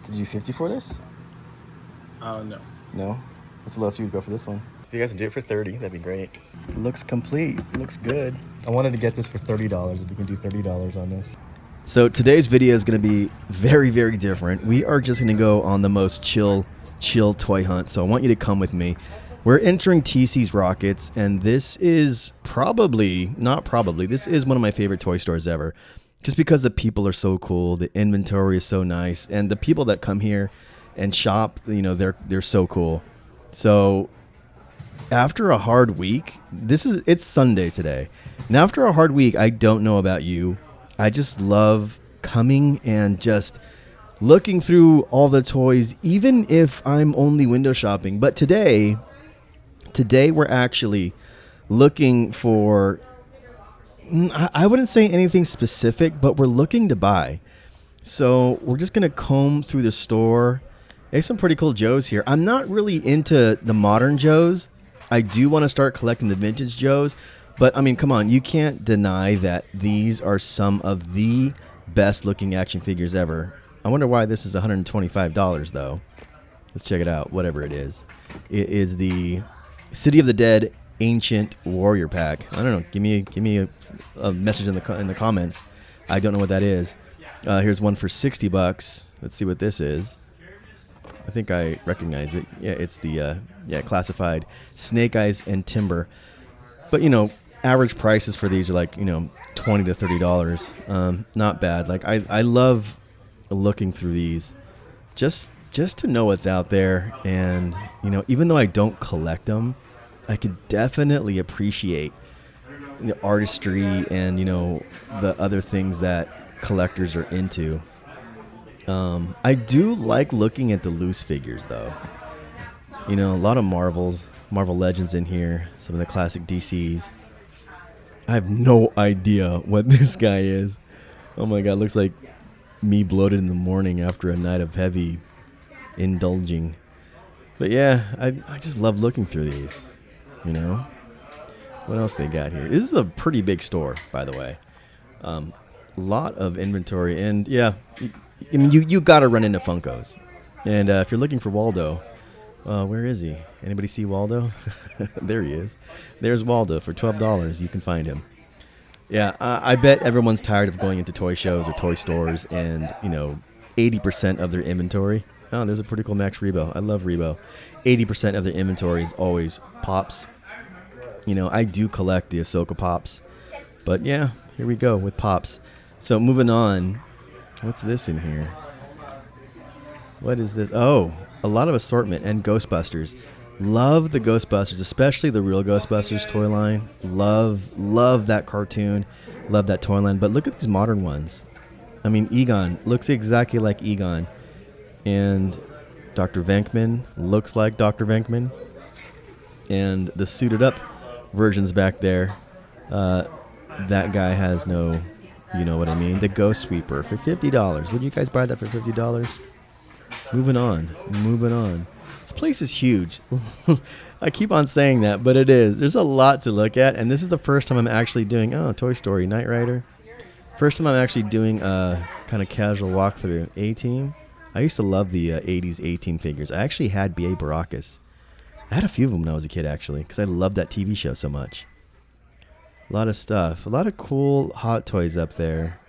Did you 50 for this? No. No? What's the lowest you would go for this one? If you guys can do it for 30, that'd be great. It looks complete. It looks good. I wanted to get this for $30 if we can do $30 on this. So today's video is going to be very, very different. We are just going to go on the most chill toy hunt. So I want you to come with me. We're entering TC's Rockets, and this is this is one of my favorite toy stores ever. Just because the people are so cool, the inventory is so nice, and the people that come here and shop, you know, they're so cool. So after a hard week, it's Sunday today. And after a hard week, I don't know about you, I just love coming and just looking through all the toys, even if I'm only window shopping. But today we're actually looking for, I wouldn't say anything specific, but we're looking to buy. So we're just going to comb through the store. There's some pretty cool Joes here. I'm not really into the modern Joes. I do want to start collecting the vintage Joes. But, I mean, come on. You can't deny that these are some of the best looking action figures ever. I wonder why this is $125, though. Let's check it out, whatever it is. It is the City of the Dead Ancient Warrior Pack. I don't know. Give me a message in the comments. I don't know what that is. Here's one for $60. Let's see what this is. I think I recognize it. Yeah, it's the classified Snake Eyes and Timber. But, you know, average prices for these are like, you know, $20 to $30. Not bad. Like I love looking through these just to know what's out there. And, you know, even though I don't collect them, I could definitely appreciate the artistry and, you know, the other things that collectors are into. I do like looking at the loose figures, though. You know, a lot of Marvel Legends in here, some of the classic DCs. I have no idea what this guy is. Oh my god, looks like me bloated in the morning after a night of heavy indulging. But yeah, I just love looking through these. You know, what else they got here? This is a pretty big store, by the way. Lot of inventory, and yeah, I mean, you got to run into Funkos. And if you're looking for Waldo, where is he? Anybody see Waldo? There he is. There's Waldo for $12. You can find him. Yeah, I bet everyone's tired of going into toy shows or toy stores and, you know, 80% of their inventory. Oh, there's a pretty cool Max Rebo. I love Rebo. 80% of their inventory is always Pops. You know, I do collect the Ahsoka Pops. But yeah, here we go with Pops. So moving on. What's this in here? What is this? Oh, a lot of assortment and Ghostbusters. Love the Ghostbusters, especially the real Ghostbusters toy line. Love that cartoon. Love that toy line. But look at these modern ones. I mean, Egon looks exactly like Egon. And Dr. Venkman looks like Dr. Venkman. And the suited up versions back there, that guy has no, you know what I mean, the Ghost Sweeper for $50. Would you guys buy that for $50? Moving on. This place is huge. I keep on saying that, but it is. There's a lot to look at, and this is the first time I'm actually doing, Toy Story, Knight Rider. First time I'm actually doing a kind of casual walkthrough. A-Team. I used to love the 80s A-Team figures. I actually had B.A. Baracus. I had a few of them when I was a kid, actually, because I loved that TV show so much. A lot of stuff. A lot of cool Hot Toys up there.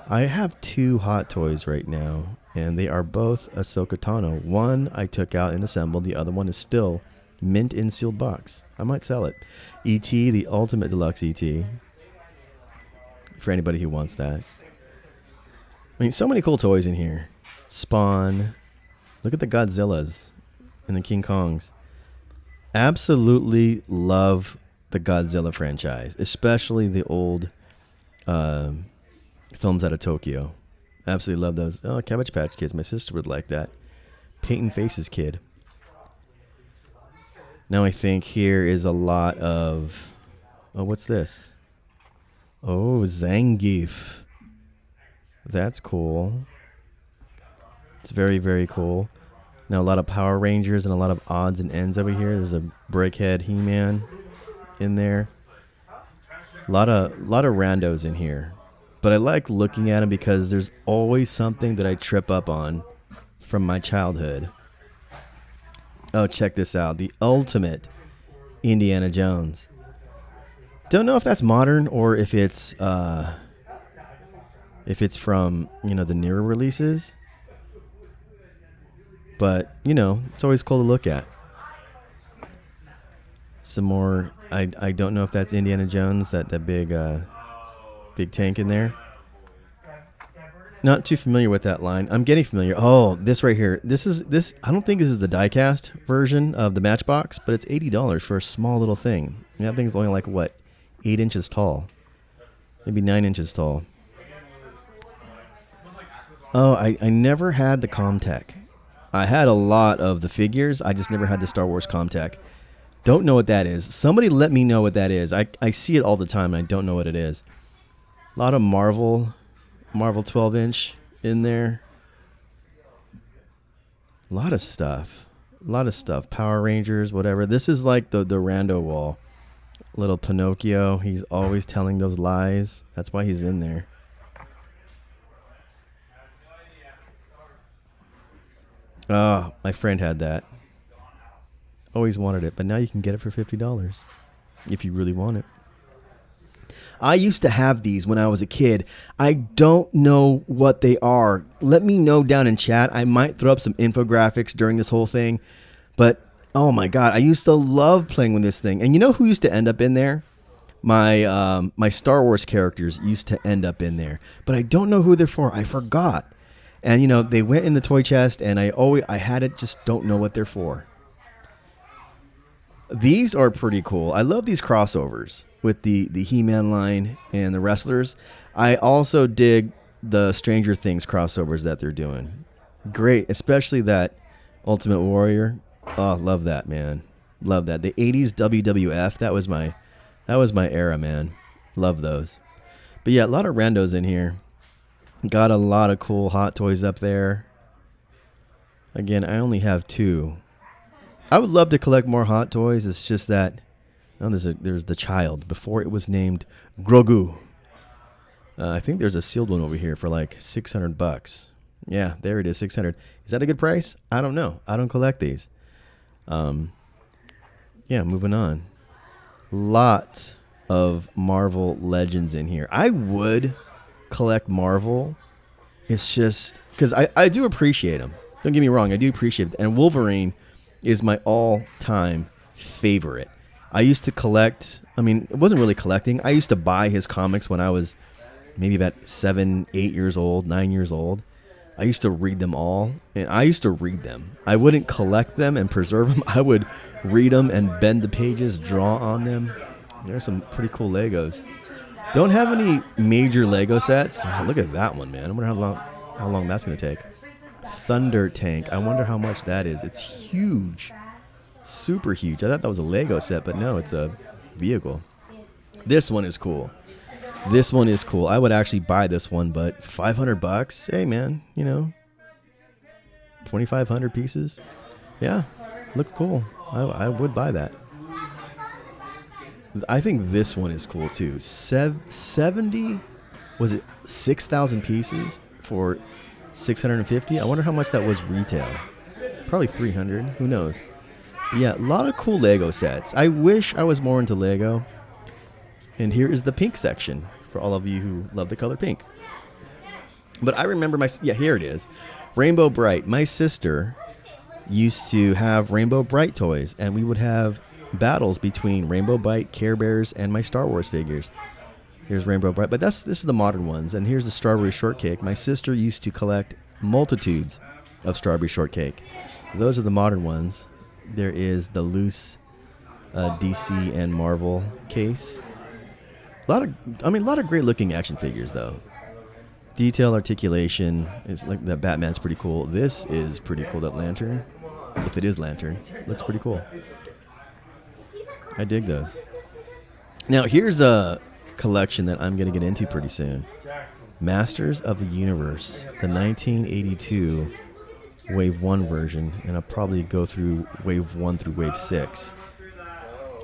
I have 2 Hot Toys right now, and they are both Ahsoka Tano. One I took out and assembled. The other one is still mint in sealed box. I might sell it. E.T., the Ultimate Deluxe E.T., for anybody who wants that. I mean, so many cool toys in here. Spawn. Look at the Godzillas and the King Kongs. Absolutely love the Godzilla franchise, especially the old films out of Tokyo. Absolutely love those. Oh, Cabbage Patch Kids. My sister would like that. Painting Faces Kid. Now I think here is a lot of... Oh, what's this? Oh, Zangief. That's cool. It's very, very cool. Now a lot of Power Rangers and a lot of odds and ends over here. There's a Brickhead He-Man in there. A lot of randos in here. But I like looking at them because there's always something that I trip up on from my childhood. Oh, check this out. The ultimate Indiana Jones. Don't know if that's modern or if it's from, the newer releases. But, it's always cool to look at. Some more, I don't know if that's Indiana Jones, that big tank in there. Not too familiar with that line. I'm getting familiar. Oh, this right here. This. I don't think this is the die-cast version of the Matchbox, but it's $80 for a small little thing. And that thing's only like, 8 inches tall. Maybe 9 inches tall. Oh, I never had the Comtech. I had a lot of the figures. I just never had the Star Wars Comtech. Don't know what that is. Somebody let me know what that is. I see it all the time, and I don't know what it is. A lot of Marvel 12-inch in there. A lot of stuff. Power Rangers, whatever. This is like the rando wall. Little Pinocchio. He's always telling those lies. That's why he's in there. Oh, my friend had that. Always wanted it, but now you can get it for $50 if you really want it. I used to have these when I was a kid. I don't know what they are. Let me know down in chat. I might throw up some infographics during this whole thing. But, oh my God, I used to love playing with this thing. And you know who used to end up in there? My Star Wars characters used to end up in there. But I don't know who they're for. I forgot. And, they went in the toy chest, and I had it, just don't know what they're for. These are pretty cool. I love these crossovers with the He-Man line and the wrestlers. I also dig the Stranger Things crossovers that they're doing. Great, especially that Ultimate Warrior. Oh, love that, man. Love that. The 80s WWF, that was my era, man. Love those. But yeah, a lot of randos in here. Got a lot of cool Hot Toys up there. Again, I only have 2. I would love to collect more Hot Toys. It's just that there's the child before it was named Grogu. I think there's a sealed one over here for like $600. Yeah, there it is, $600. Is that a good price? I don't know. I don't collect these. Yeah, moving on. Lot of Marvel Legends in here. I would collect Marvel. It's just because I do appreciate them. Don't get me wrong. I do appreciate it. And Wolverine is my all-time favorite. I used to collect, it wasn't really collecting. I used to buy his comics when I was maybe about 7, 8 years old, 9 years old. I used to read them all, and I used to read them. I wouldn't collect them and preserve them. I would read them and bend the pages, draw on them. There are some pretty cool Legos. Don't have any major Lego sets. Wow, look at that one, man. I wonder how long that's going to take. Thunder Tank. I wonder how much that is. It's huge. Super huge. I thought that was a Lego set, but no, it's a vehicle. This one is cool. I would actually buy this one, but $500? Hey, man, 2,500 pieces. Yeah, looks cool. I would buy that. I think this one is cool too. 70, was it 6,000 pieces for $650? I wonder how much that was retail. Probably 300. Who knows? But yeah, a lot of cool Lego sets. I wish I was more into Lego. And here is the pink section for all of you who love the color pink. But I remember here it is. Rainbow Bright. My sister used to have Rainbow Bright toys, and we would have battles between Rainbow Bright, Care Bears, and my Star Wars figures. Here's Rainbow Bright, but this is the modern ones. And here's the Strawberry Shortcake. My sister used to collect multitudes of Strawberry Shortcake. Those are the modern ones. There is the loose DC and Marvel case. A lot of great looking action figures though. Detail, articulation. It's like that Batman's pretty cool. This is pretty cool. That lantern, if it is lantern, looks pretty cool. I dig those. Now here's a collection that I'm going to get into pretty soon. Masters of the Universe, the 1982 Wave 1 version, and I'll probably go through Wave 1 through Wave 6.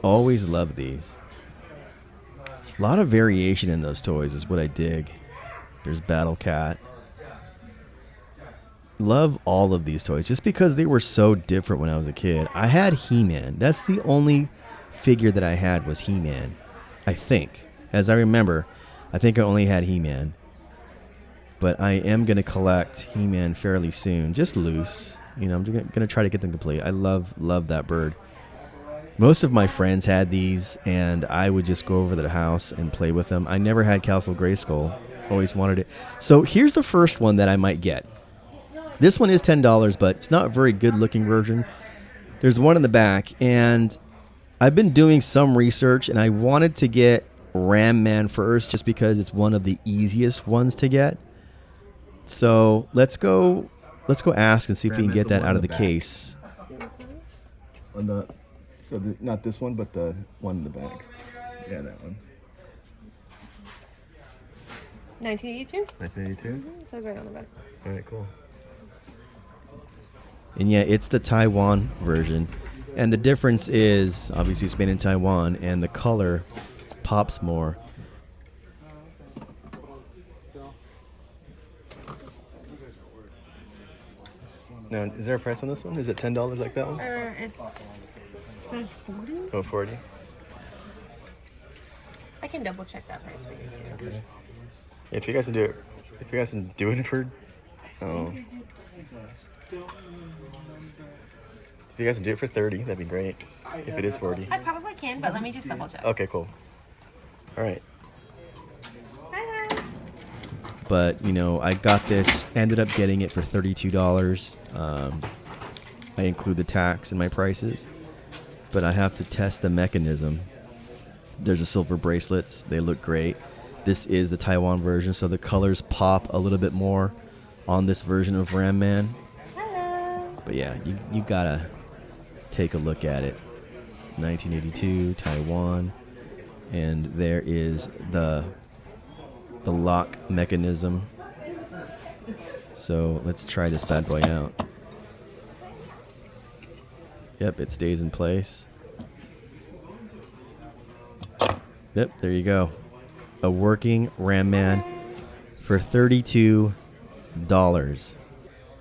Always love these. A lot of variation in those toys is what I dig. There's Battle Cat. Love all of these toys just because they were so different when I was a kid. I had He-Man. That's the only figure that I had was He-Man. I think. As I remember, I think I only had He-Man. But I am going to collect He-Man fairly soon. Just loose. You know, I'm going to try to get them complete. I love that bird. Most of my friends had these, and I would just go over to the house and play with them. I never had Castle Grayskull. Always wanted it. So here's the first one that I might get. This one is $10, but it's not a very good-looking version. There's one in the back, and I've been doing some research, and I wanted to get Ram Man first just because it's one of the easiest ones to get. So let's go ask and see if we can get that out of the case. Not this one, but the one in the back. Yeah, that one. 1982? 1982? It says right on the back. All right, cool. And yeah, it's the Taiwan version. And the difference is, obviously it's made in Taiwan, and the color pops more. Now, is there a price on this one? Is it $10 like that one? It says 40? Oh, 40. I can double check that price for you too. Okay. If you guys can do it, for, oh. If you guys can do it for 30, that'd be great. If it is 40. I probably can, but let me just double check. Okay, cool. All right. Hi, guys. But, you know, I got this, ended up getting it for $32. I include the tax in my prices, but I have to test the mechanism. There's the silver bracelets. They look great. This is the Taiwan version, so the colors pop a little bit more on this version of Ram Man. Hello. But yeah, you gotta take a look at it. 1982, Taiwan. And there is the lock mechanism. So let's try this bad boy out. Yep, it stays in place. Yep, there you go. A working Ram Man for $32.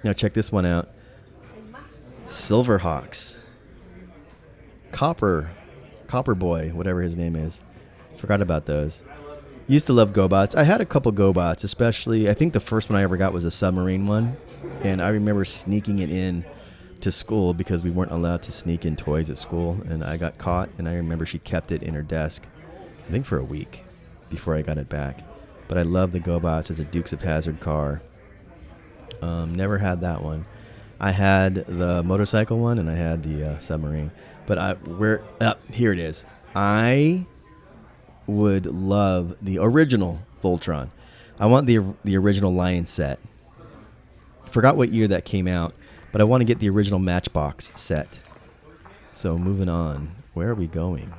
Now check this one out. Silverhawks. Copper Boy, whatever his name is. Forgot about those. Used to love GoBots. I had a couple GoBots, especially, I think the first one I ever got was a submarine one. And I remember sneaking it in to school because we weren't allowed to sneak in toys at school. And I got caught, and I remember she kept it in her desk, I think for a week before I got it back. But I love the GoBots. There's a Dukes of Hazzard car. Never had that one. I had the motorcycle one, and I had the submarine. But here it is. I would love the original Voltron. I want the original Lion set. Forgot what year that came out, but I want to get the original Matchbox set. So moving on. Where are we going?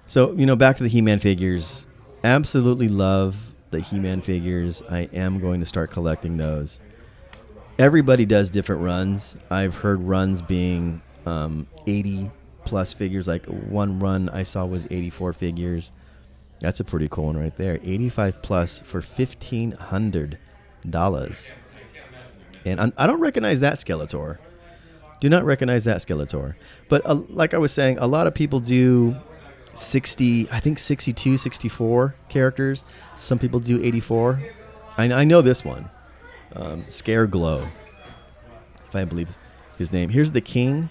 So, you know, back to the He-Man figures. Absolutely love the He-Man figures. I am going to start collecting those. Everybody does different runs. I've heard runs being 80 plus figures. Like one run I saw was 84 figures. That's a pretty cool one right there. 85 plus for $1,500. And I don't recognize that Skeletor. Do not recognize that Skeletor. But like I was saying, a lot of people do 60, I think 62, 64 characters. Some people do 84. I know this one. Scare Glow, if I believe his name. Here's the King.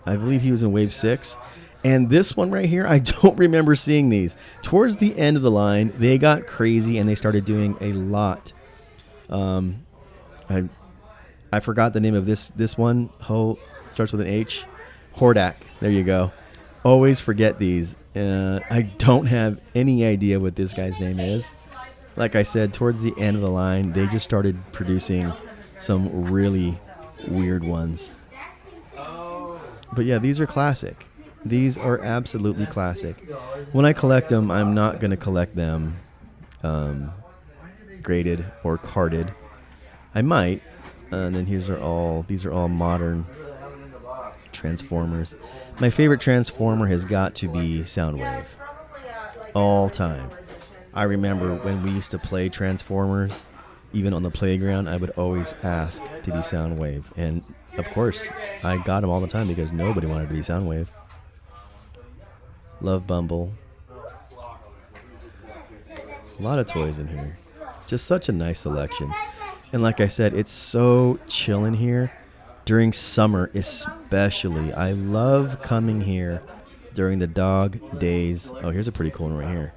I believe he was in Wave 6. And this one right here, I don't remember seeing these. Towards the end of the line, they got crazy and they started doing a lot. I forgot the name of this one. Starts with an H. Hordak. There you go. Always forget these. I don't have any idea what this guy's name is. Like I said, towards the end of the line, they just started producing some really weird ones. But yeah, these are classic. These are absolutely classic. When I collect them, I'm not going to collect them graded or carded. I might. And then these are all modern Transformers. My favorite Transformer has got to be Soundwave. All time. I remember when we used to play Transformers, even on the playground, I would always ask to be Soundwave. And, of course, I got them all the time because nobody wanted to be Soundwave. Love Bumble. A lot of toys in here. Just such a nice selection. And like I said, it's so chill in here. During summer especially. I love coming here during the dog days. Oh, here's a pretty cool one right here.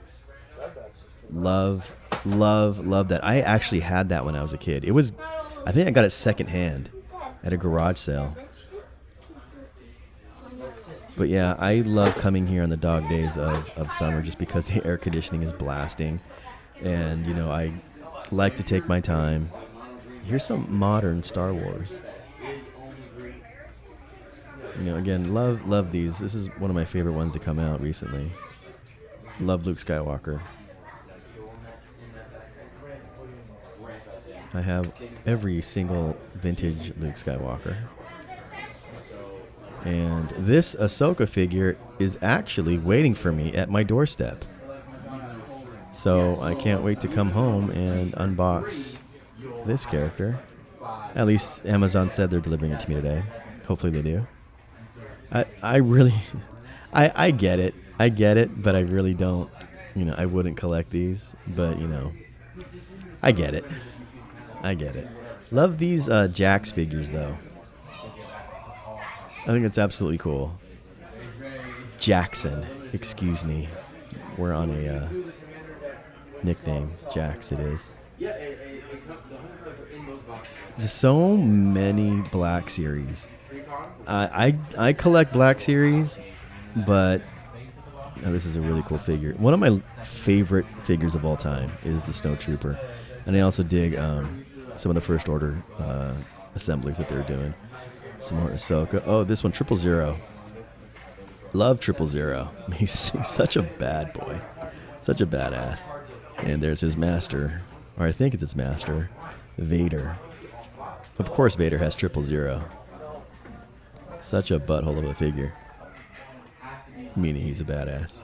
Love that. I actually had that when I was a kid. I think I got it secondhand at a garage sale. But yeah, I love coming here on the dog days of summer just because the air conditioning is blasting. And, I like to take my time. Here's some modern Star Wars. Again, love these. This is one of my favorite ones to come out recently. Love Luke Skywalker. I have every single vintage Luke Skywalker. And this Ahsoka figure is actually waiting for me at my doorstep. So I can't wait to come home and unbox this character. At least Amazon said they're delivering it to me today. Hopefully they do. I really, I get it. I get it, but I really don't, I wouldn't collect these, but, I get it. I get it. Love these Jax figures, though. I think it's absolutely cool. Jackson, excuse me. We're on a nickname. Jax it is. Just so many Black Series. I collect Black Series, but this is a really cool figure. One of my favorite figures of all time is the Snow Trooper. And I also dig some of the First Order assemblies that they're doing. Some more Ahsoka. Oh, this one, 000. Love 000. He's such a bad boy. Such a badass. And there's his master, or I think it's his master, Vader. Of course Vader has 000. Such a butthole of a figure. Meaning he's a badass.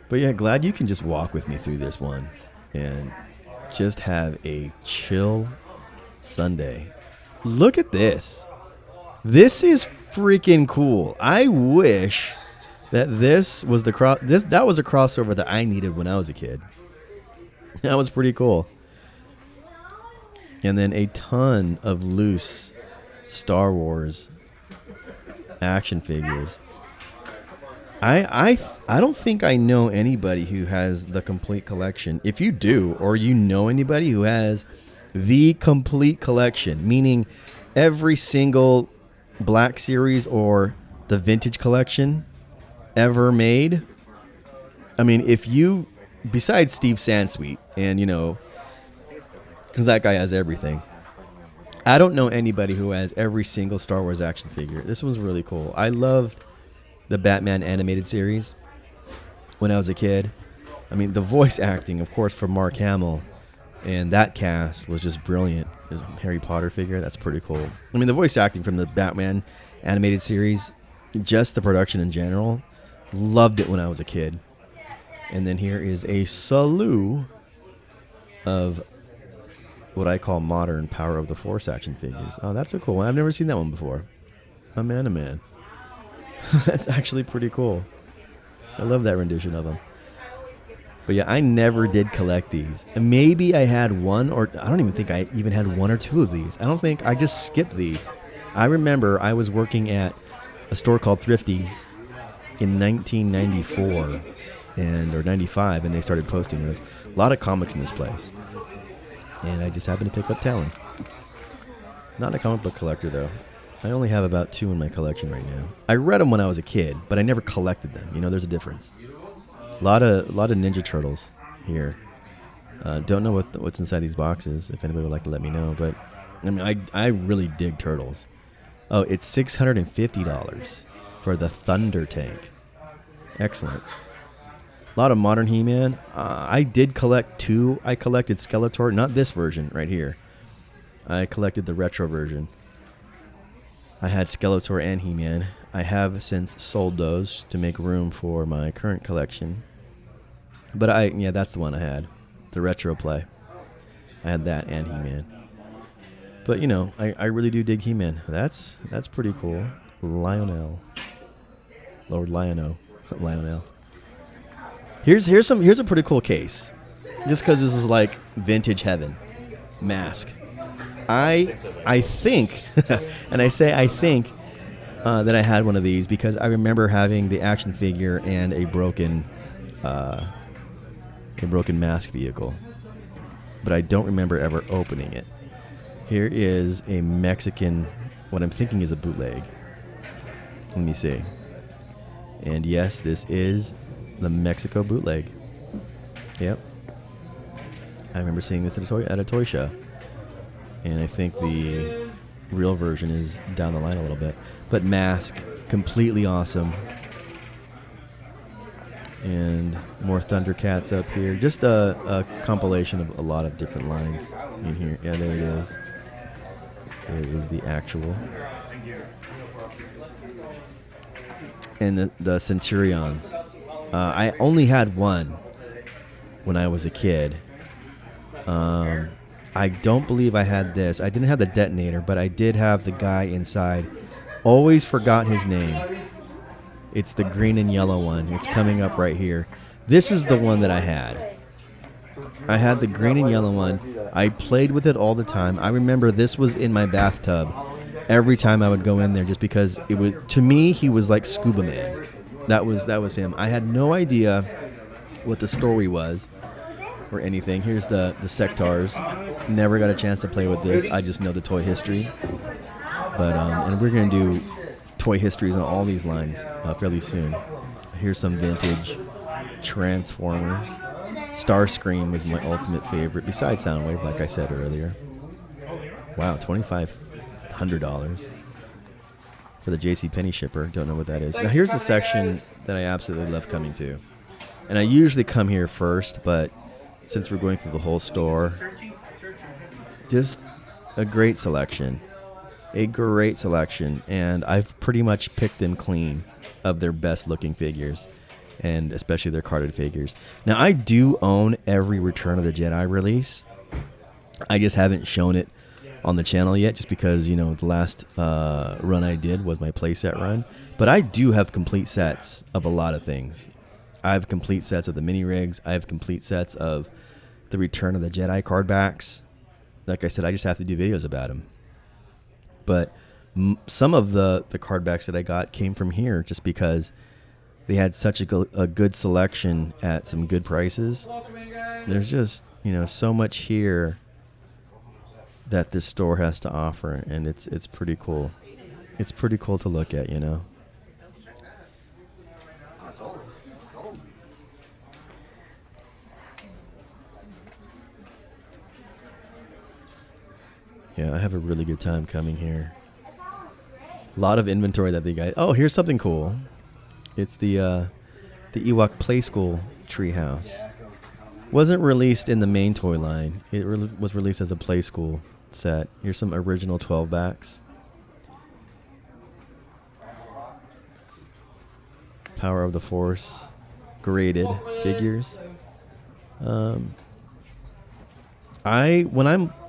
But yeah, glad you can just walk with me through this one and just have a chill Sunday. Look at this. This is freaking cool. I wish that this was that was a crossover that I needed when I was a kid. That was pretty cool. And then a ton of loose Star Wars action figures. I don't think I know anybody who has the complete collection. If you do, or you know anybody who has the complete collection, meaning every single Black Series or the vintage collection ever made. I mean, if you, besides Steve Sansweet, and because that guy has everything. I don't know anybody who has every single Star Wars action figure. This one's really cool. I loved the Batman animated series when I was a kid. I mean, the voice acting, of course, for Mark Hamill and that cast was just brilliant. There's a Harry Potter figure. That's pretty cool. I mean, the voice acting from the Batman animated series, just the production in general, loved it when I was a kid. And then here is a slew of what I call modern Power of the Force action figures. Oh, that's a cool one. I've never seen that one before. A man. That's actually pretty cool. I love that rendition of them. But yeah, I never did collect these. And maybe I had one, or I don't even think I even had one or two of these. I just skipped these. I remember I was working at a store called Thrifty's in 1994 or 95, and they started posting those. A lot of comics in this place. And I just happened to pick up Talon. Not a comic book collector, though. I only have about 2 in my collection right now. I read them when I was a kid, but I never collected them. There's a difference. A lot of Ninja Turtles here. Don't know what's inside these boxes. If anybody would like to let me know, but I mean, I really dig Turtles. Oh, it's $650 for the Thunder Tank. Excellent. A lot of modern He-Man. I did collect 2. I collected Skeletor, not this version right here. I collected the retro version. I had Skeletor and He-Man. I have since sold those to make room for my current collection. But yeah, that's the one I had. The retro play. I had that and He-Man. But, you know, I really do dig He-Man. That's pretty cool. Lionel. Lord Lionel. Lionel. Here's a pretty cool case. Just because this is like vintage heaven. Mask. I think, and I say I think, that I had one of these because I remember having the action figure and a broken mask vehicle. But I don't remember ever opening it. Here is a Mexican, what I'm thinking is a bootleg. Let me see. And yes, this is the Mexico bootleg. Yep. I remember seeing this at a toy show. And I think the real version is down the line a little bit. But Mask, completely awesome. And more Thundercats up here. Just a compilation of a lot of different lines in here. Yeah, there it is. There is the actual. And the Centurions. I only had one when I was a kid. I don't believe I had this. I didn't have the detonator, but I did have the guy inside. Always forgot his name. It's the green and yellow one. It's coming up right here. This is the one that I had. I had the green and yellow one. I played with it all the time. I remember this was in my bathtub every time I would go in there just because it was, to me, he was like Scuba Man. That was him. I had no idea what the story was or anything. Here's the Sectars. Never got a chance to play with this. I just know the toy history. But and we're going to do toy histories on all these lines fairly soon. Here's some vintage Transformers. Starscream was my ultimate favorite, besides Soundwave, like I said earlier. Wow, $2,500 for the JCPenney shipper. Don't know what that is. Now here's a section that I absolutely love coming to. And I usually come here first, but since we're going through the whole store, just a great selection. A great selection, and I've pretty much picked them clean of their best looking figures, and especially their carded figures. Now, I do own every Return of the Jedi release. I just haven't shown it on the channel yet, just because, you know, the last run I did was my playset run. But I do have complete sets of a lot of things. I have complete sets of the mini rigs. I have complete sets of the Return of the Jedi card backs. Like I said, I just have to do videos about them. But some of the card backs that I got came from here just because they had such a good selection at some good prices. There's just, you know, so much here that this store has to offer, and it's pretty cool. It's pretty cool to look at, you know. Yeah, I have a really good time coming here. A lot of inventory that they got. Oh, here's something cool. It's the Ewok Play School Treehouse. Wasn't released in the main toy line. It was released as a Play School set. Here's some original 12 backs. Power of the Force graded figures.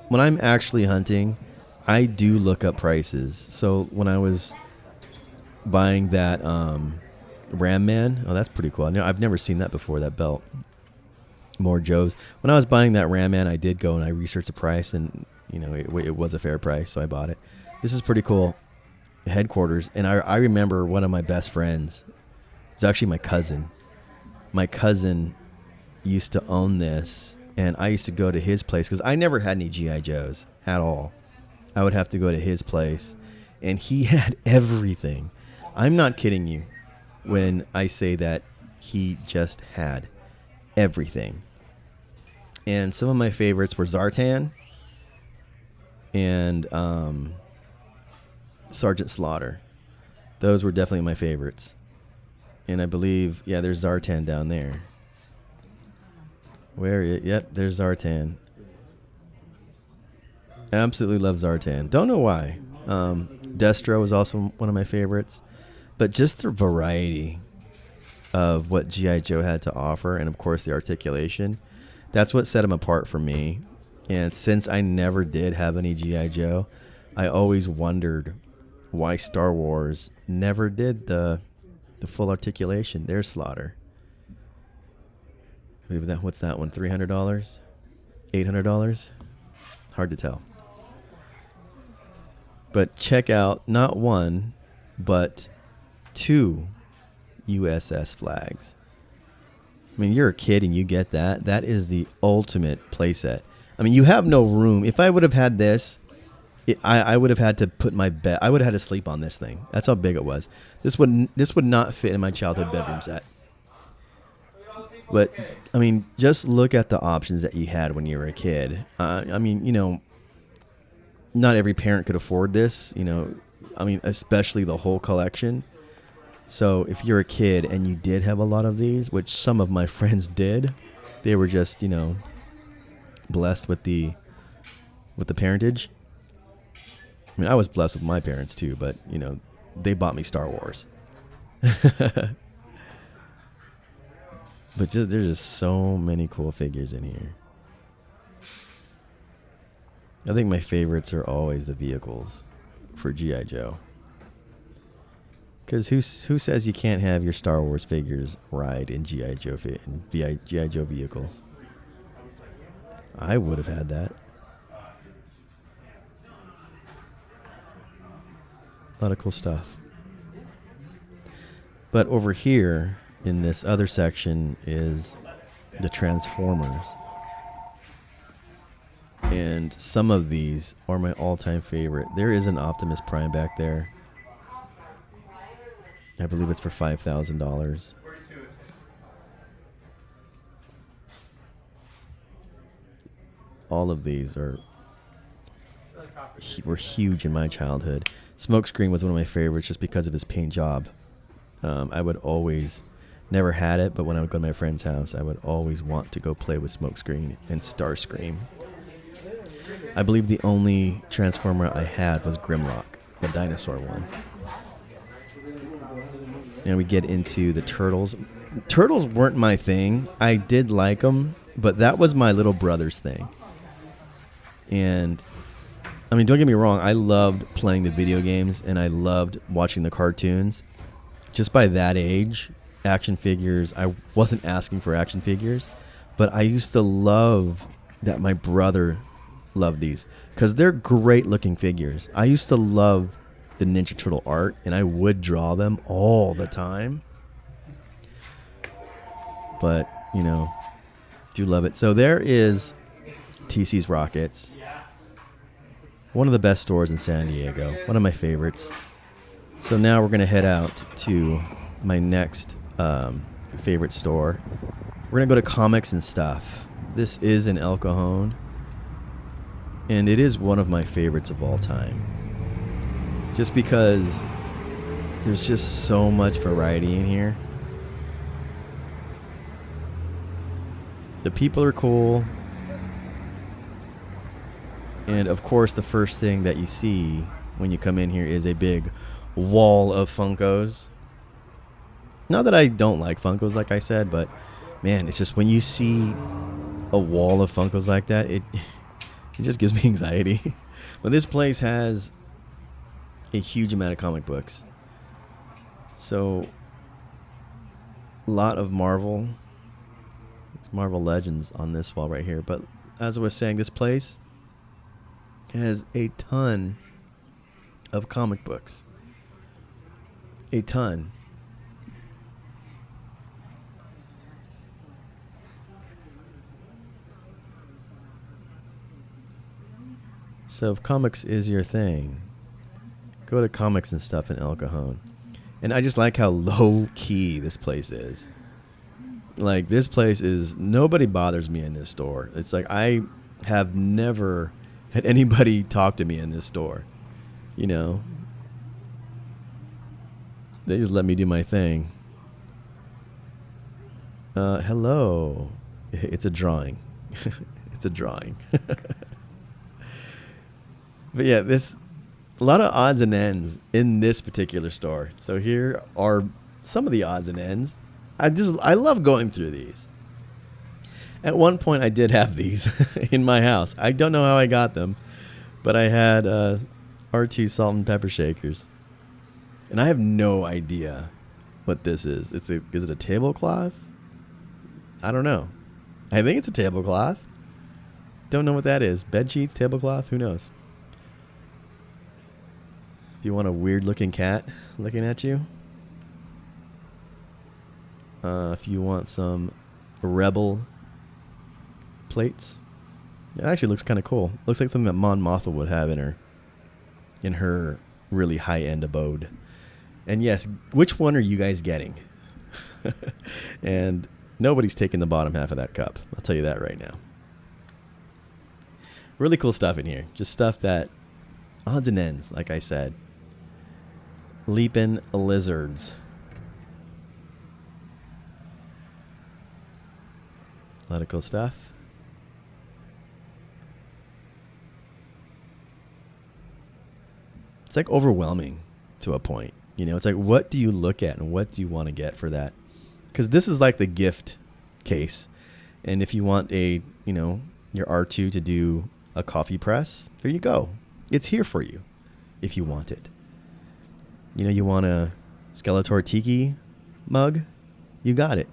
When I'm actually hunting, I do look up prices. So when I was buying that Ram Man, oh, that's pretty cool. I've never seen that before, that belt. More Joe's. When I was buying that Ram Man, I did go and I researched the price, and you know it was a fair price, so I bought it. This is pretty cool. Headquarters, and I remember one of my best friends. It was actually my cousin. My cousin used to own this. And I used to go to his place because I never had any G.I. Joes at all. I would have to go to his place. And he had everything. I'm not kidding you when I say that he just had everything. And some of my favorites were Zartan and Sergeant Slaughter. Those were definitely my favorites. And I believe, yeah, there's Zartan down there. Where? Yep, there's Zartan. Absolutely love Zartan. Don't know why. Destro was also one of my favorites. But just the variety of what G.I. Joe had to offer, and of course the articulation. That's what set him apart for me. And since I never did have any G.I. Joe, I always wondered why Star Wars never did the full articulation. There's Slaughter. What's that one? $300? $800? Hard to tell. But check out not one, but 2 USS flags. I mean, you're a kid and you get that. That is the ultimate playset. I mean, you have no room. If I would have had this, I would have had to put my bed. I would have had to sleep on this thing. That's how big it was. This would not fit in my childhood bedroom set. But I mean, just look at the options that you had when you were a kid. I mean, you know, not every parent could afford this. You know, I mean, especially the whole collection. So if you're a kid and you did have a lot of these, which some of my friends did, they were just, you know, blessed with the parentage. I mean, I was blessed with my parents too, but you know, they bought me Star Wars. But there's just so many cool figures in here. I think my favorites are always the vehicles for G.I. Joe. Because who says you can't have your Star Wars figures ride in G.I. Joe G.I. Joe vehicles? I would have had that. A lot of cool stuff. But over here in this other section is the Transformers. And some of these are my all-time favorite. There is an Optimus Prime back there. I believe it's for $5,000. All of these were huge in my childhood. Smokescreen was one of my favorites just because of his paint job. I would always, never had it, but when I would go to my friend's house, I would always want to go play with Smokescreen and Starscream. I believe the only Transformer I had was Grimlock, the dinosaur one. And we get into the Turtles. Turtles weren't my thing. I did like them, but that was my little brother's thing. And I mean, don't get me wrong, I loved playing the video games and I loved watching the cartoons. Just by that age, action figures, I wasn't asking for action figures, but I used to love that my brother loved these because they're great looking figures. I used to love the Ninja Turtle art and I would draw them all the time. But, you know, do love it. So there is TC's Rockets. One of the best stores in San Diego. One of my favorites. So now we're going to head out to my next favorite store. We're going to go to Comics and Stuff. This is in El Cajon. And it is one of my favorites of all time. Just because there's just so much variety in here. The people are cool. And of course, the first thing that you see when you come in here is a big wall of Funkos. Not that I don't like Funkos, like I said, but man, it's just when you see a wall of Funkos like that, it just gives me anxiety. But this place has a huge amount of comic books. So, a lot of Marvel. It's Marvel Legends on this wall right here. But as I was saying, this place has a ton of comic books. A ton. So if comics is your thing, go to Comics and Stuff in El Cajon. And I just like how low key this place is. Like, this place is, nobody bothers me in this store. It's like I have never had anybody talk to me in this store. You know, they just let me do my thing. Hello. It's a drawing. It's a drawing. But yeah, a lot of odds and ends in this particular store. So here are some of the odds and ends. I love going through these. At one point, I did have these in my house. I don't know how I got them, but I had R2 salt and pepper shakers. And I have no idea what this is. Is it a tablecloth? I don't know. I think it's a tablecloth. Don't know what that is. Bed sheets, tablecloth, who knows? If you want a weird looking cat looking at you. If you want some Rebel plates. It actually looks kind of cool. Looks like something that Mon Mothma would have in her really high-end abode. And yes, which one are you guys getting? And nobody's taking the bottom half of that cup. I'll tell you that right now. Really cool stuff in here. Just stuff that, odds and ends, like I said. Leaping lizards. A lot of cool stuff. It's like overwhelming to a point. You know, it's like, what do you look at and what do you want to get for that? Because this is like the gift case. And if you want your R2 to do a coffee press, there you go. It's here for you if you want it. You know, you want a Skeletor Tiki mug? You got it.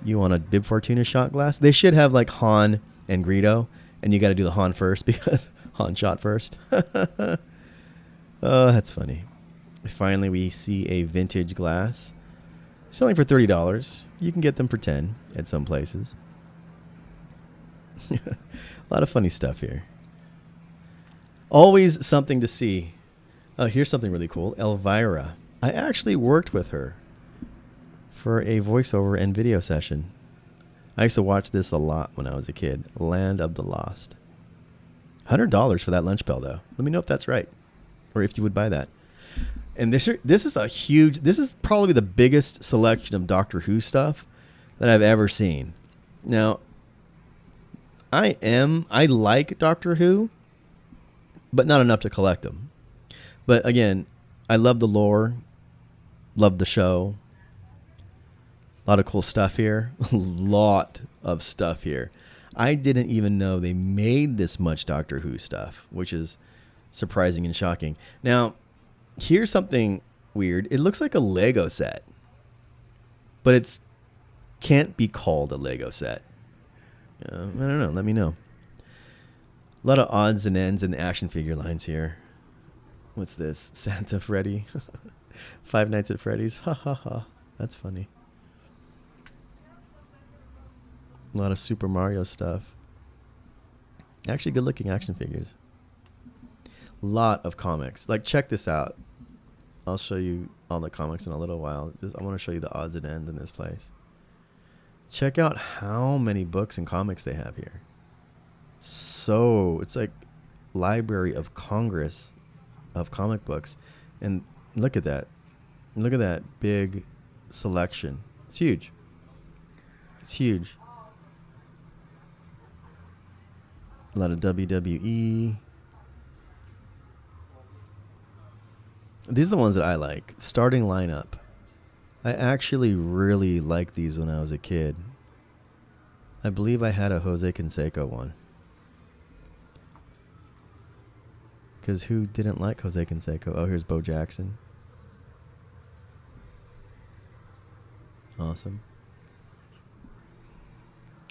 You want a Bib Fortuna shot glass? They should have like Han and Greedo, and you got to do the Han first because Han shot first. Oh, that's funny. Finally, we see a vintage glass selling for $30. You can get them for $10 at some places. A lot of funny stuff here. Always something to see. Oh, here's something really cool. Elvira. I actually worked with her for a voiceover and video session. I used to watch this a lot when I was a kid. Land of the Lost. $100 for that lunch bell, though. Let me know if that's right, or if you would buy that. And this is probably the biggest selection of Doctor Who stuff that I've ever seen. Now, I like Doctor Who, but not enough to collect them. But again, I love the lore, love the show. A lot of cool stuff here. A lot of stuff here. I didn't even know they made this much Doctor Who stuff, which is surprising and shocking. Now, here's something weird. It looks like a Lego set, but it can't be called a Lego set. I don't know. Let me know. A lot of odds and ends in the action figure lines here. What's this? Santa Freddy. Five Nights at Freddy's. Ha ha ha. That's funny. A lot of Super Mario stuff. Actually good looking action figures. A lot of comics. Like, check this out. I'll show you all the comics in a little while. I want to show you the odds and ends in this place. Check out how many books and comics they have here. So, it's like Library of Congress of comic books. And look at that. Look at that big selection. It's huge. It's huge. A lot of WWE. These are the ones that I like. Starting lineup. I actually really liked these when I was a kid. I believe I had a Jose Canseco one. Because who didn't like Jose Canseco? Oh, here's Bo Jackson. Awesome.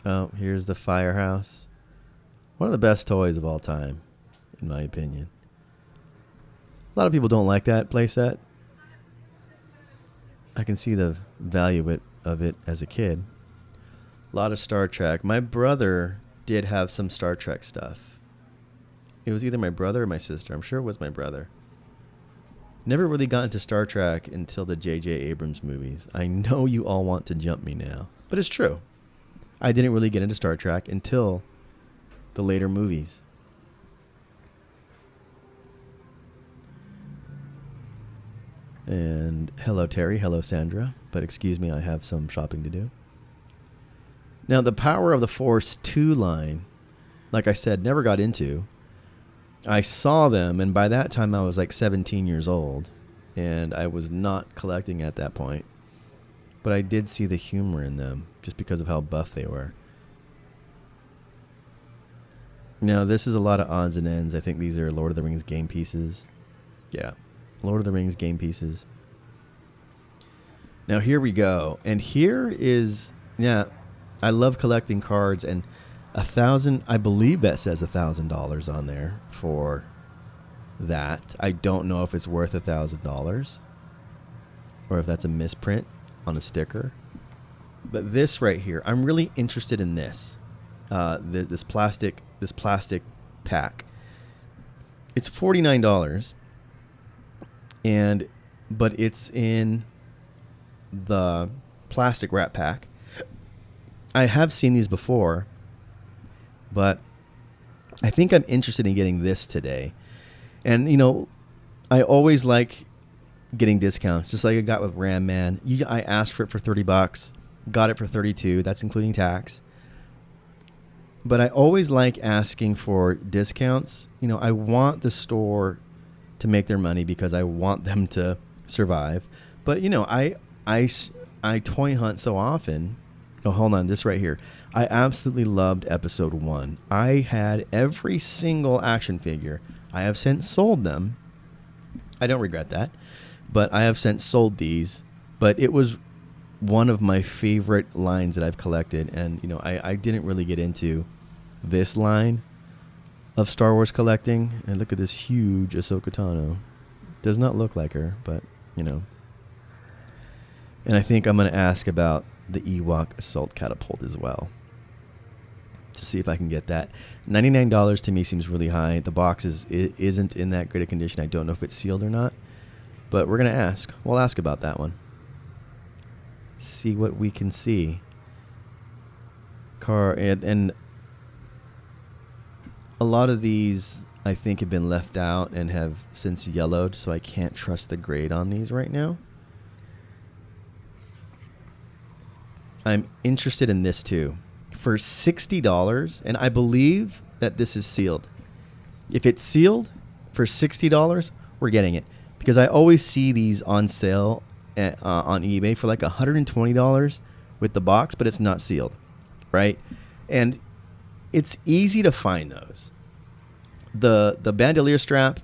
Oh, here's the Firehouse. One of the best toys of all time, in my opinion. A lot of people don't like that playset. I can see the value of it as a kid. A lot of Star Trek. My brother did have some Star Trek stuff. It was either my brother or my sister. I'm sure it was my brother. Never really got into Star Trek until the J.J. Abrams movies. I know you all want to jump me now, but it's true. I didn't really get into Star Trek until the later movies. And hello, Terry. Hello, Sandra. But excuse me, I have some shopping to do. Now, the Power of the Force 2 line, like I said, never got into. I saw them, and by that time I was like 17 years old, and I was not collecting at that point. but I did see the humor in them just because of how buff they were. Now, this is a lot of odds and ends. I think these are Lord of the Rings game pieces. Yeah, Lord of the Rings game pieces. Now, here we go. And here is, yeah, I love collecting cards. And 1,000, I believe that says $1,000 on there for that. I don't know if it's worth $1,000 or if that's a misprint on a sticker. But this right here, I'm really interested in this. This plastic pack. It's $49, but it's in the plastic wrap pack. I have seen these before, but I think I'm interested in getting this today. And, you know, I always like getting discounts, just like I got with Ram Man. I asked for it for $30, got it for $32. That's including tax. But I always like asking for discounts. You know, I want the store to make their money because I want them to survive. But, you know, I toy hunt so often. Oh, hold on. This right here. I absolutely loved episode 1. I had every single action figure. I have since sold them. I don't regret that. But I have since sold these. But it was one of my favorite lines that I've collected. And, you know, I didn't really get into this line of Star Wars collecting. And look at this huge Ahsoka Tano. Does not look like her, but, you know. And I think I'm going to ask about the Ewok Assault Catapult as well, to see if I can get that. $99 to me seems really high. The box isn't in that great a condition. I don't know if it's sealed or not, but we're going to ask. We'll ask about that one. See what we can see. And a lot of these I think have been left out and have since yellowed, so I can't trust the grade on these right now. I'm interested in this too. For $60, and I believe that this is sealed. If it's sealed for $60, we're getting it. Because I always see these on sale on eBay for like $120 with the box, but it's not sealed, right? And it's easy to find those. The bandolier strap,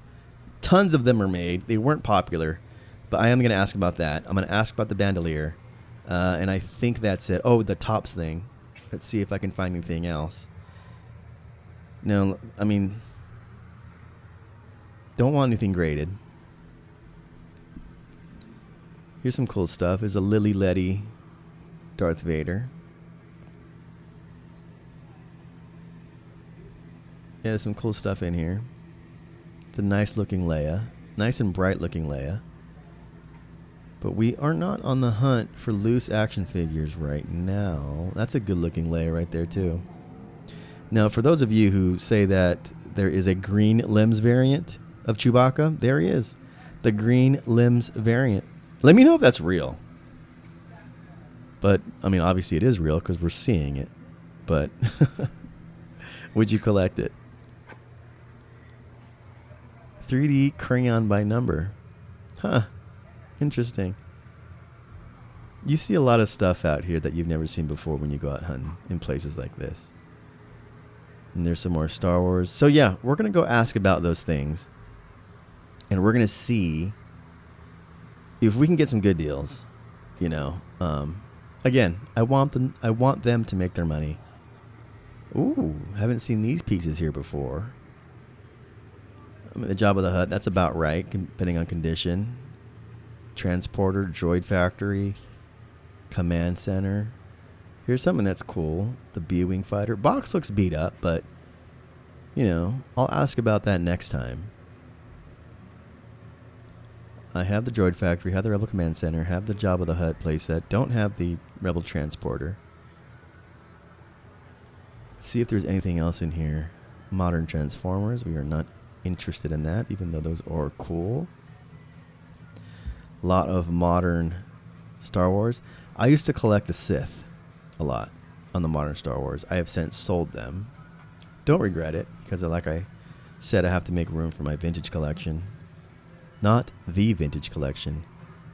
tons of them are made. They weren't popular, but I am going to ask about that. I'm going to ask about the bandolier. And I think that's it. Oh, the tops thing. Let's see if I can find anything else. No, I mean, don't want anything graded. Here's some cool stuff. There's a Lily Letty Darth Vader. Yeah, there's some cool stuff in here. It's a nice looking Leia. Nice and bright looking Leia. But we are not on the hunt for loose action figures right now. That's a good looking Leia right there too. Now, for those of you who say that there is a green limbs variant of Chewbacca, there he is. The green limbs variant. Let me know if that's real. But, I mean, obviously it is real because we're seeing it. But, would you collect it? 3D crayon by number. Huh. Interesting. You see a lot of stuff out here that you've never seen before when you go out hunting in places like this. And there's some more Star Wars. So yeah, we're going to go ask about those things. And we're going to see if we can get some good deals. You know, again, I want them to make their money. Ooh, haven't seen these pieces here before. I mean, the Jabba the Hutt, that's about right, depending on condition. Transporter, Droid Factory, Command Center. Here's something that's cool. The B-Wing Fighter. Box looks beat up, but, you know, I'll ask about that next time. I have the Droid Factory, have the Rebel Command Center, have the Jabba the Hutt playset. Don't have the Rebel Transporter. See if there's anything else in here. Modern Transformers. We are not interested in that, even though those are cool. A lot of modern Star Wars. I used to collect the Sith a lot on the modern Star Wars. I have since sold them. Don't regret it, because like I said, I have to make room for my vintage collection. Not the vintage collection,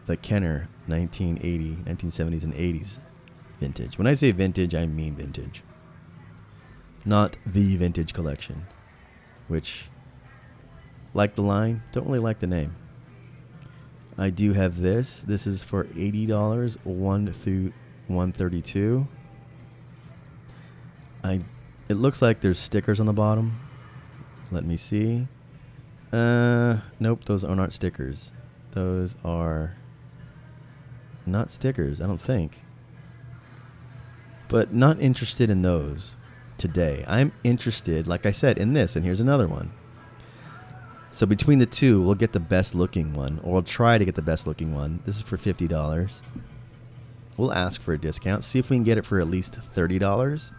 the Kenner 1980, 1970s and 80s vintage. When I say vintage, I mean vintage. Not the vintage collection, which, like the line, don't really like the name. I do have this. This is for $80, 1 through 132. It looks like there's stickers on the bottom. Let me see. Nope, those aren't stickers. Those are not stickers, I don't think. But not interested in those today. I'm interested, like I said, in this, and here's another one. So between the two, we'll get the best looking one, or we'll try to get the best looking one. This is for $50. We'll ask for a discount, see if we can get it for at least $30.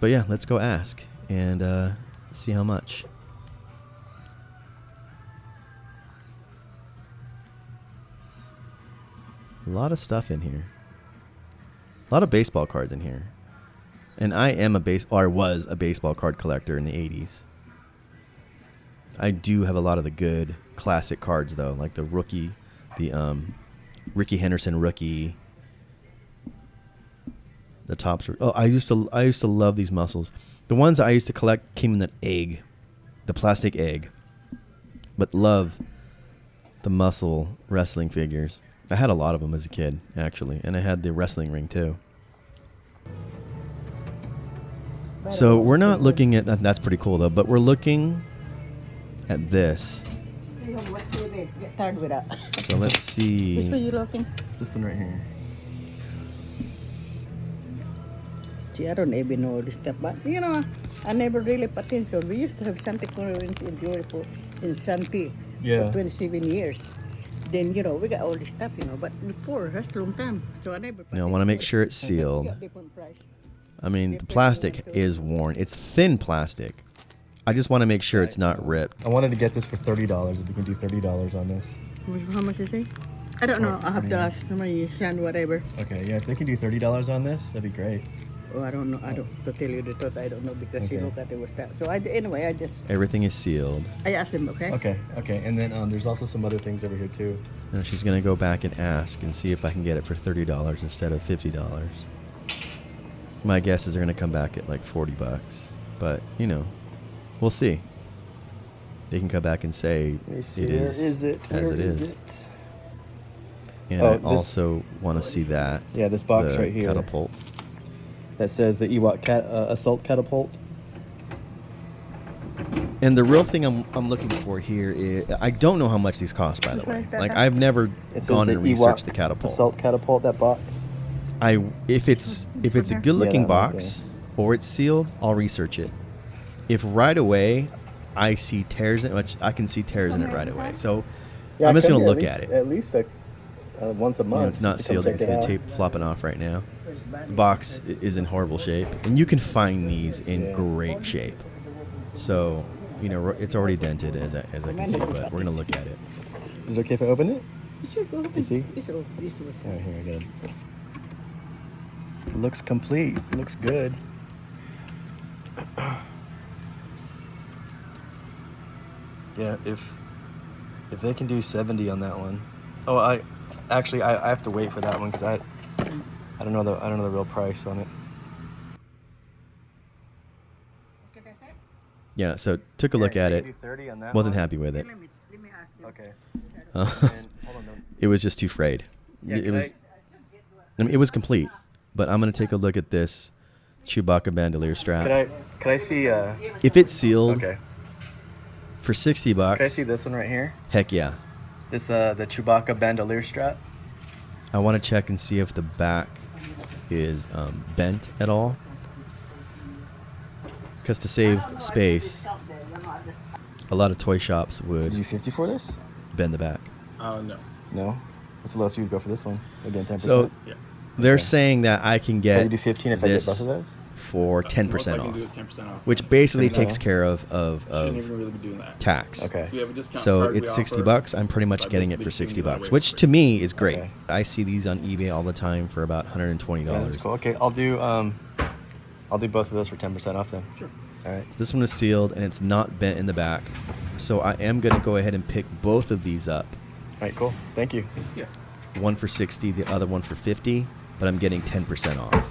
But yeah, let's go ask and see how much. A lot of stuff in here. A lot of baseball cards in here. And I am was a baseball card collector in the 80s. I do have a lot of the good classic cards though, like the rookie, the Ricky Henderson rookie. The tops. I used to love these muscles. The ones I used to collect came in that egg, the plastic egg. But love the muscle wrestling figures. I had a lot of them as a kid, actually, and I had the wrestling ring too. So we're not looking at that. That's pretty cool though. But we're looking at this. So let's see. Which one you looking? This one right here. See, I don't even know this stuff, but you know, I never really paid attention. We used to have Santa Conference in Europe in Santi for 27 years. Then, you know, we got all this stuff, you know, but before, that's a long time. So I never. I want to make sure it's sealed. I mean, the plastic is worn. It's thin plastic. I just want to make sure it's not ripped. I wanted to get this for $30. If you can do $30 on this. How much is it? I don't know. I have to ask somebody, send whatever. Okay, yeah, if they can do $30 on this, that'd be great. Oh, I don't know. To tell you the truth, I don't know because you look at it was that. So anyway, I just. Everything is sealed. I asked him, okay? Okay. And then there's also some other things over here too. Now she's gonna go back and ask and see if I can get it for $30 instead of $50. My guess is they're gonna come back at like $40, but you know, we'll see. They can come back and say it is as it is. And I also want to see that. Yeah, this box right here. Catapult. That says the Ewok assault catapult. And the real thing I'm looking for here is I don't know how much these cost, by the way. Like I've never gone and researched the catapult. Assault catapult, that box. If it's a good looking box or it's sealed, I'll research it. If right away I see tears in it, I can see tears in it right away. So I'm just gonna look at it. At least once a month. And it's not sealed. You can see the tape flopping off right now. The box is in horrible shape, and you can find these in great shape. So, you know, it's already dented as I can see, but we're gonna look at it. Is it okay if I open it? You see? All right, here we go. It looks complete. It looks good. Yeah, if they can do 70 on that one. Oh, I have to wait for that one because I don't know the real price on it. Yeah, so took a look at it. 30 on that Wasn't one? happy with it. Let me ask you. Okay. It was just too frayed. Yeah, it was complete, but I'm gonna take a look at this Chewbacca bandolier strap. Could I see? If it's sealed, Okay. for $60. Can I see this one right here? Heck yeah. This the Chewbacca bandolier strap. I want to check and see if the back is bent at all. Because to save space, a lot of toy shops would Did you 50 for this? bend the back. No. No. What's the lowest you would go for this one? Again, 10%. So Yeah. they're saying that I can Can get you do 15 if I get this both of those? for 10% Most I off, can do is 10% off. which basically 10% takes off? care of Shouldn't even really be doing that. tax. Okay. We have a discount So card we it's $60. offer, I'm pretty much but getting this it for is between $60, the which way to me is great. Okay. I see these on eBay all the time for about $120. Yeah, that's cool. Okay, I'll do both of those for 10% off then. Sure. All right. This one is sealed and it's not bent in the back. So I am going to go ahead and pick both of these up right, cool. Thank you. Yeah. One for 60, the other one for 50, but I'm getting 10% off.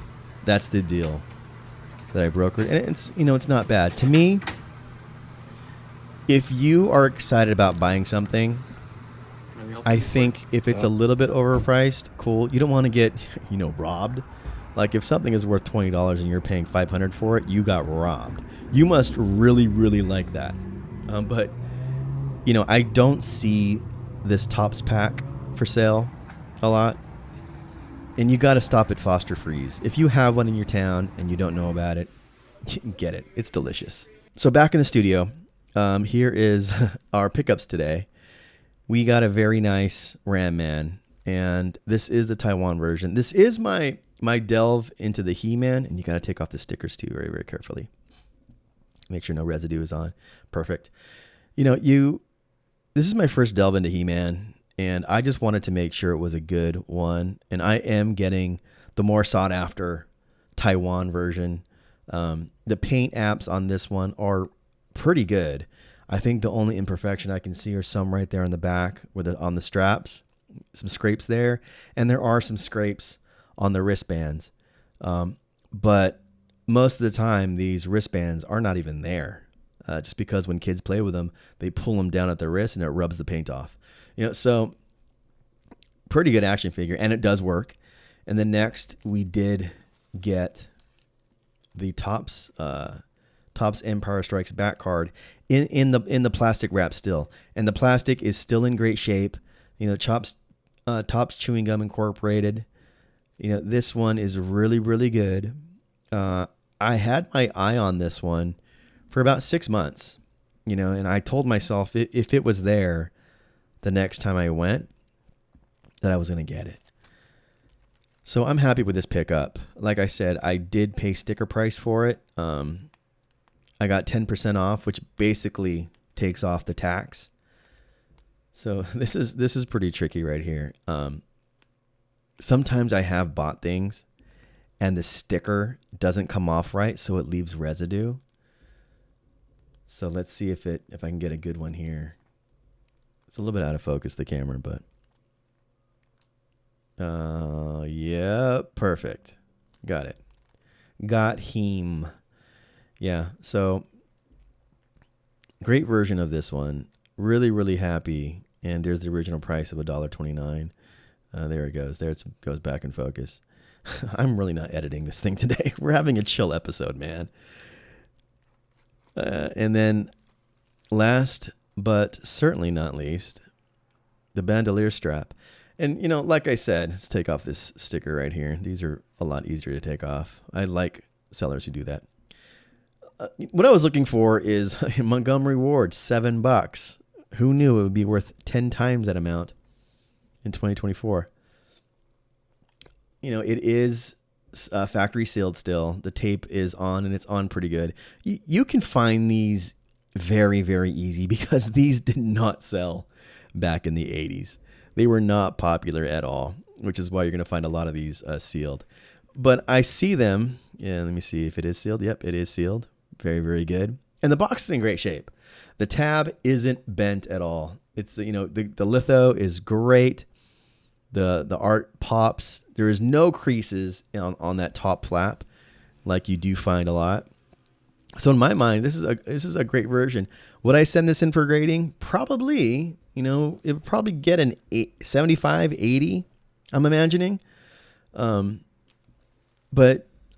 That's the deal that I brokered, and it's it's not bad to me. If you are excited about buying something, I think if it's a little bit overpriced, cool. You don't want to get robbed. Like if something is worth $20 and you're paying $500 for it, you got robbed. You must really, really like that. But I don't see this Topps pack for sale a lot. And you got to stop at Foster Freeze. If you have one in your town and you don't know about it, get it. It's delicious. So back in the studio, here is our pickups today. We got a very nice Ram Man, and this is the Taiwan version. This is my delve into the He-Man, and you got to take off the stickers too very, very carefully. Make sure no residue is on. Perfect. This is my first delve into He-Man, and I just wanted to make sure it was a good one. And I am getting the more sought after Taiwan version. The paint apps on this one are pretty good. I think the only imperfection I can see are some right there on the back on the straps, some scrapes there. And there are some scrapes on the wristbands. But most of the time, these wristbands are not even there. Just because when kids play with them, they pull them down at the wrist and it rubs the paint off. So pretty good action figure, and it does work. And then next, we did get the Topps Empire Strikes Back card in the plastic wrap still, and the plastic is still in great shape. Topps chewing gum incorporated. This one is really, really good. I had my eye on this one for about 6 months, and I told myself if it was there the next time I went, that I was going to get it. So I'm happy with this pickup. Like I said, I did pay sticker price for it. I got 10% off, which basically takes off the tax. So this is pretty tricky right here. Sometimes I have bought things and the sticker doesn't come off right, so it leaves residue. So let's see if I can get a good one here. It's a little bit out of focus, the camera, but yeah, perfect. Got it. Got him. Yeah, so great version of this one. Really, really happy. And there's the original price of $1.29. There it goes. There it goes back in focus. I'm really not editing this thing today. We're having a chill episode, man. And then last but certainly not least, the bandolier strap. And, like I said, let's take off this sticker right here. These are a lot easier to take off. I like sellers who do that. What I was looking for is Montgomery Ward, $7. Who knew it would be worth 10 times that amount in 2024? It is factory sealed still. The tape is on, and it's on pretty good. You can find these very, very easy because these did not sell back in the 80s. They were not popular at all, which is why you're going to find a lot of these sealed. But I see them. Yeah, let me see if it is sealed. Yep, it is sealed. Very, very good. And the box is in great shape. The tab isn't bent at all. It's, the litho is great. The art pops. There is no creases on that top flap like you do find a lot. So in my mind, this is a great version. Would I send this in for grading? Probably. It would probably get an 75, 80, I'm imagining. But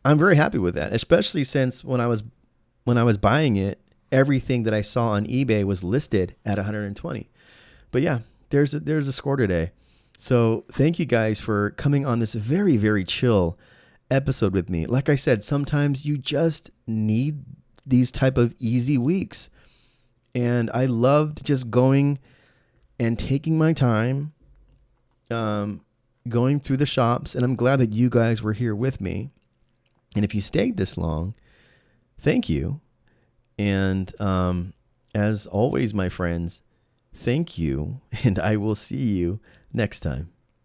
I'm very happy with that, especially since when I was buying it, everything that I saw on eBay was listed at 120. But yeah, there's a score today. So thank you guys for coming on this very, very chill episode with me. Like I said, sometimes you just need these type of easy weeks. And I loved just going and taking my time, going through the shops. And I'm glad that you guys were here with me. And if you stayed this long, thank you. And as always, my friends, thank you. And I will see you next time.